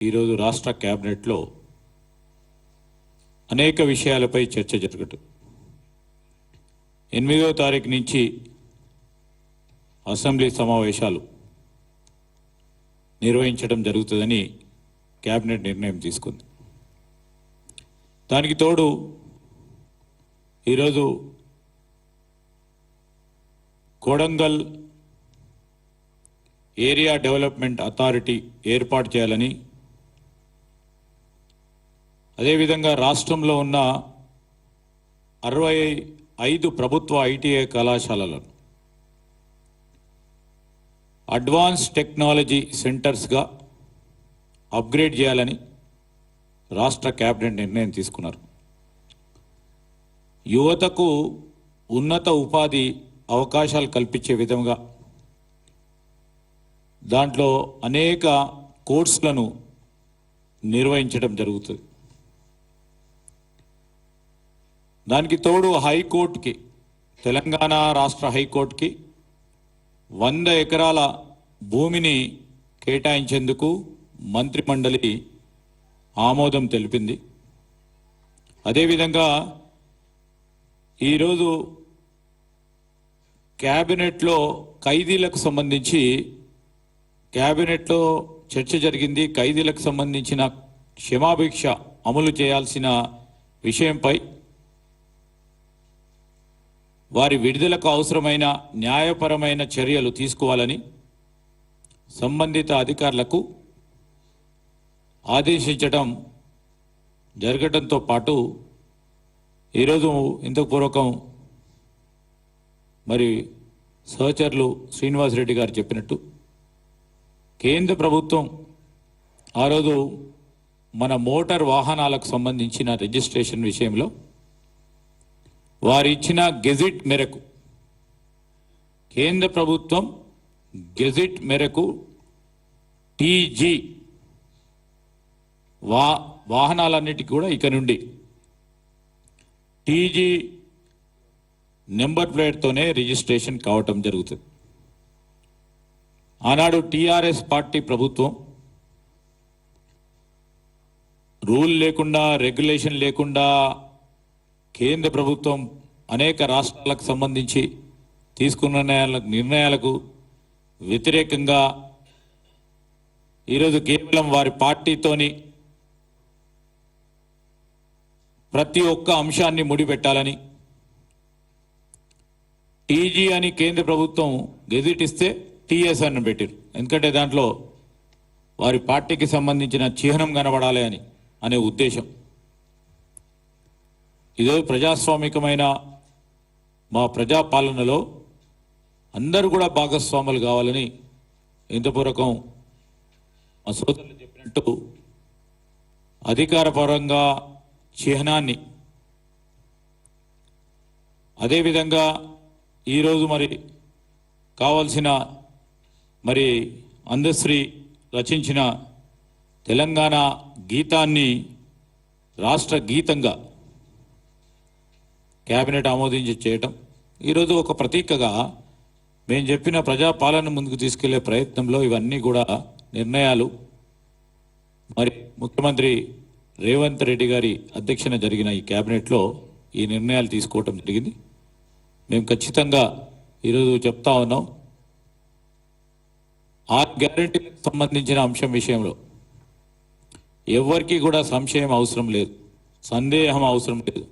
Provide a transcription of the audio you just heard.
ఈరోజు రాష్ట్ర క్యాబినెట్లో అనేక విషయాలపై చర్చ జరగటం 8వ తారీఖు నుంచి అసెంబ్లీ సమావేశాలు నిర్వహించడం జరుగుతుందని క్యాబినెట్ నిర్ణయం తీసుకుంది. దానికి తోడు ఈరోజు కొడంగల్ ఏరియా డెవలప్మెంట్ అథారిటీ ఏర్పాటు చేయాలని, అదేవిధంగా రాష్ట్రంలో ఉన్న 65 ప్రభుత్వ ఐటీఐ కళాశాలలను అడ్వాన్స్ టెక్నాలజీ సెంటర్స్గా అప్గ్రేడ్ చేయాలని రాష్ట్ర క్యాబినెట్ నిర్ణయం తీసుకున్నారు. యువతకు ఉన్నత ఉపాధి అవకాశాలు కల్పించే విధంగా దాంట్లో అనేక కోర్సులను నిర్వహించడం జరుగుతుంది. దానికి తోడు హైకోర్టుకి, తెలంగాణ రాష్ట్ర హైకోర్టుకి 100 ఎకరాల భూమిని కేటాయించేందుకు మంత్రిమండలి ఆమోదం తెలిపింది. అదేవిధంగా ఈరోజు క్యాబినెట్లో ఖైదీలకు సంబంధించి క్యాబినెట్లో చర్చ జరిగింది. ఖైదీలకు సంబంధించిన క్షమాభిక్ష అమలు చేయాల్సిన విషయంపై వారి విడుదలకు అవసరమైన న్యాయపరమైన చర్యలు తీసుకోవాలని సంబంధిత అధికారులకు ఆదేశించడం జరగడంతో పాటు ఈరోజు ఇంతకు పూర్వకం మరి సహచరులు శ్రీనివాసరెడ్డి గారు చెప్పినట్టు కేంద్ర ప్రభుత్వం ఆ రోజు మన మోటార్ వాహనాలకు సంబంధించిన రిజిస్ట్రేషన్ విషయంలో వారిచ్చిన గెజిట్ మేరకు, కేంద్ర ప్రభుత్వం గెజిట్ మేరకు టీజీ వాహనాలన్నిటికీ కూడా ఇక నుండి టీజీ నెంబర్ ప్లేట్తోనే రిజిస్ట్రేషన్ కావటం జరుగుతుంది. ఆనాడు టీఆర్ఎస్ పార్టీ ప్రభుత్వం రూల్ లేకుండా, రెగ్యులేషన్ లేకుండా కేంద్ర ప్రభుత్వం అనేక రాష్ట్రాలకు సంబంధించి తీసుకున్న నిర్ణయాలకు వ్యతిరేకంగా ఈరోజు కేవలం వారి పార్టీతోని ప్రతి ఒక్క అంశాన్ని ముడిపెట్టాలని టీజీ అని కేంద్ర ప్రభుత్వం గెజిట్ ఇస్తే టీఎస్ అని పెట్టారు. ఎందుకంటే దాంట్లో వారి పార్టీకి సంబంధించిన చిహ్నం కనబడాలి అని అనే ఉద్దేశం. ఇదో ప్రజాస్వామికమైన మా ప్రజాపాలనలో అందరూ కూడా భాగస్వాములు కావాలని ఇంతపూర్వకం మా సోదరులు చెప్పినట్టు అధికారపరంగా చిహ్నాన్ని, అదేవిధంగా ఈరోజు మరి కావాల్సిన మరి అందశ్రీ రచించిన తెలంగాణ గీతాన్ని రాష్ట్ర గీతంగా క్యాబినెట్ ఆమోదించి చేయటం ఈరోజు ఒక ప్రతీకగా మేము చెప్పిన ప్రజాపాలన ముందుకు తీసుకెళ్లే ప్రయత్నంలో ఇవన్నీ కూడా నిర్ణయాలు మరి ముఖ్యమంత్రి రేవంత్ రెడ్డి గారి అధ్యక్షన జరిగిన ఈ క్యాబినెట్లో ఈ నిర్ణయాలు తీసుకోవటం జరిగింది. మేము ఖచ్చితంగా ఈరోజు చెప్తా ఉన్నాం, 6 గ్యారెంటీలకు సంబంధించిన అంశం విషయంలో ఎవరికి కూడా సంశయం అవసరం లేదు, సందేహం అవసరం లేదు.